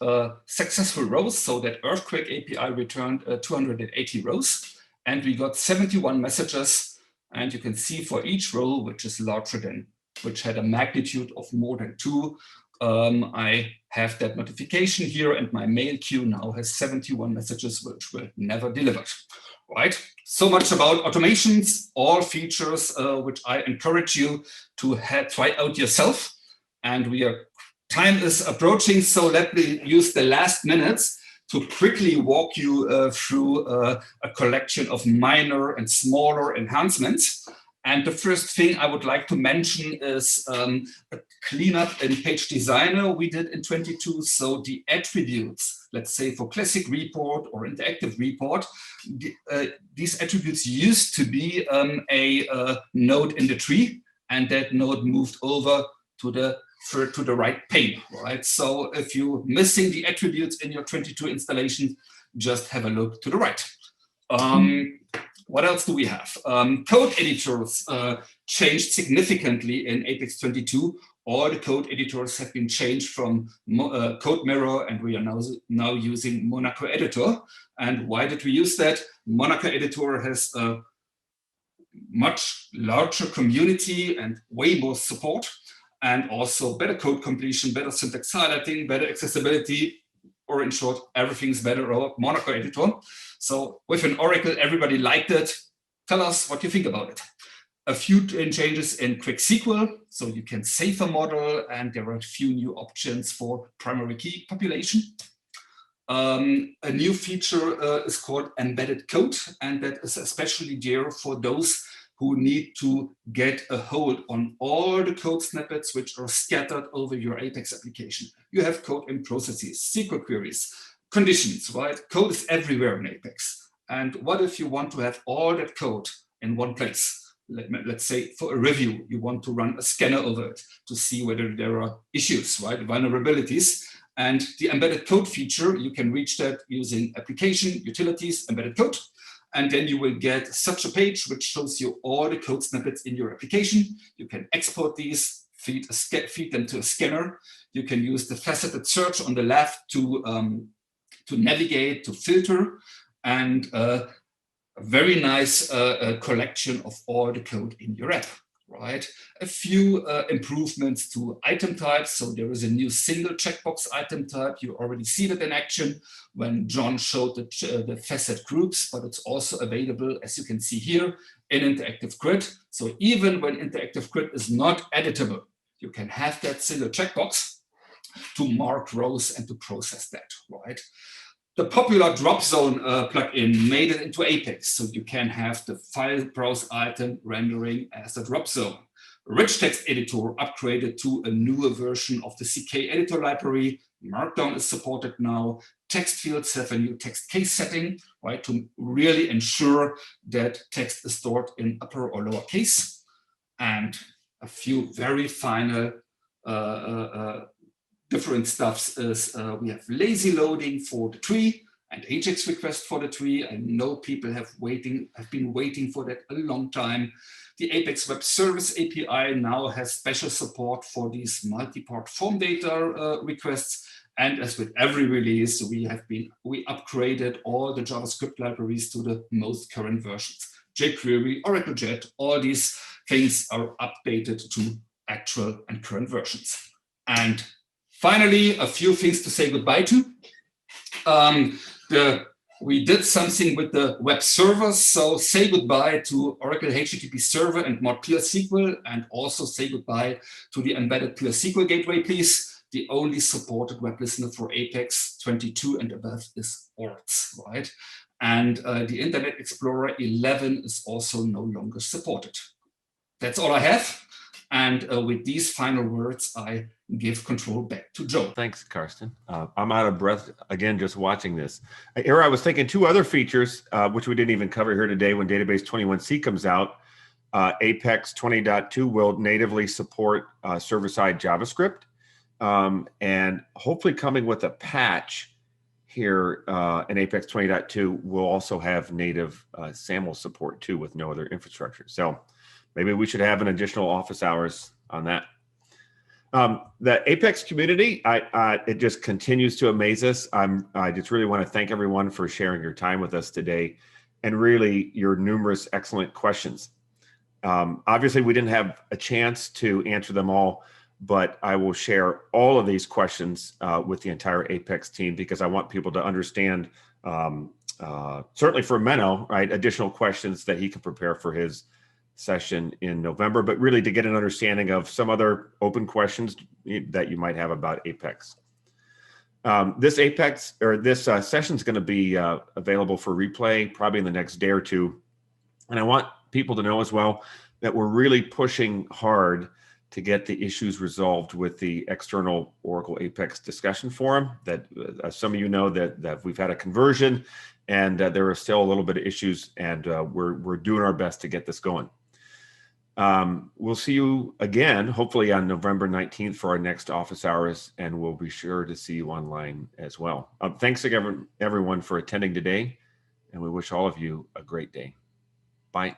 successful rows. So that earthquake API returned 280 rows. And we got 71 messages. And you can see for each row, which is larger than, which had a magnitude of more than 2, I have that notification here, and my mail queue now has 71 messages which were never delivered, right? So much about automations, all features which I encourage you to try out yourself. And time is approaching, so let me use the last minutes to quickly walk you through a collection of minor and smaller enhancements. And the first thing I would like to mention is a cleanup in Page Designer we did in 22. So the attributes, let's say for classic report or interactive report, these attributes used to be a node in the tree, and that node moved over to the right pane, right? So if you're missing the attributes in your 22 installation, just have a look to the right. What else do we have? Code editors changed significantly in Apex 22. All the code editors have been changed from Code Mirror, and we are now using Monaco Editor. And why did we use that? Monaco Editor has a much larger community and way more support, and also better code completion, better syntax highlighting, better accessibility, or in short, everything's better about Monaco Editor. So with an Oracle, everybody liked it. Tell us what you think about it. A few changes in Quick SQL, so you can save a model, and there are a few new options for primary key population. A new feature is called embedded code, and that is especially dear for those who need to get a hold on all the code snippets which are scattered over your Apex application. You have code in processes, SQL queries, conditions, right? Code is everywhere in Apex. And what if you want to have all that code in one place? Let's say for a review, you want to run a scanner over it to see whether there are issues, right? Vulnerabilities. And the embedded code feature, you can reach that using application, utilities, embedded code. And then you will get such a page which shows you all the code snippets in your application. You can export these, feed them to a scanner. You can use the faceted search on the left to navigate, to filter, and a very nice collection of all the code in your app. Right, a few improvements to item types. So there is a new single checkbox item type. You already see that in action when John showed the facet groups, but it's also available, as you can see here, in Interactive Grid. So even when Interactive Grid is not editable, you can have that single checkbox to mark rows and to process that, right? The popular drop zone plugin made it into Apex, so you can have the file browse item rendering as a drop zone. Rich text editor upgraded to a newer version of the CK editor library. Markdown is supported now. Text fields have a new text case setting, right, to really ensure that text is stored in upper or lower case. And a few very final different stuffs is we have lazy loading for the tree and Ajax request for the tree. I know people have been waiting for that a long time. The Apex Web Service API now has special support for these multi-part form data requests. And as with every release, we upgraded all the JavaScript libraries to the most current versions. jQuery, Oracle Jet, all these things are updated to actual and current versions. And finally, a few things to say goodbye to. We did something with the web servers, so say goodbye to Oracle HTTP Server and Mod PureSQL, and also say goodbye to the embedded PureSQL gateway, please. The only supported web listener for Apex 22 and above is ORTS, right? And the Internet Explorer 11 is also no longer supported. That's all I have. And with these final words, I give control back to Joe. Thanks, Karsten. I'm out of breath again just watching this. Here I was thinking two other features, which we didn't even cover here today. When Database 21C comes out, Apex 20.2 will natively support server-side JavaScript, and hopefully coming with a patch here in Apex 20.2 will also have native SAML support too, with no other infrastructure. So maybe we should have an additional office hours on that. The Apex community, it just continues to amaze us. I just really want to thank everyone for sharing your time with us today, and really your numerous excellent questions. Obviously, we didn't have a chance to answer them all, but I will share all of these questions with the entire Apex team, because I want people to understand, certainly for Menno, right, additional questions that he can prepare for his session in November, but really to get an understanding of some other open questions that you might have about Apex. This session is going to be available for replay probably in the next day or two. And I want people to know as well that we're really pushing hard to get the issues resolved with the external Oracle Apex discussion forum. That some of you know that we've had a conversion, and there are still a little bit of issues, and we're doing our best to get this going. We'll see you again, hopefully on November 19th for our next office hours, and we'll be sure to see you online as well. Thanks again, everyone, for attending today, and we wish all of you a great day. Bye.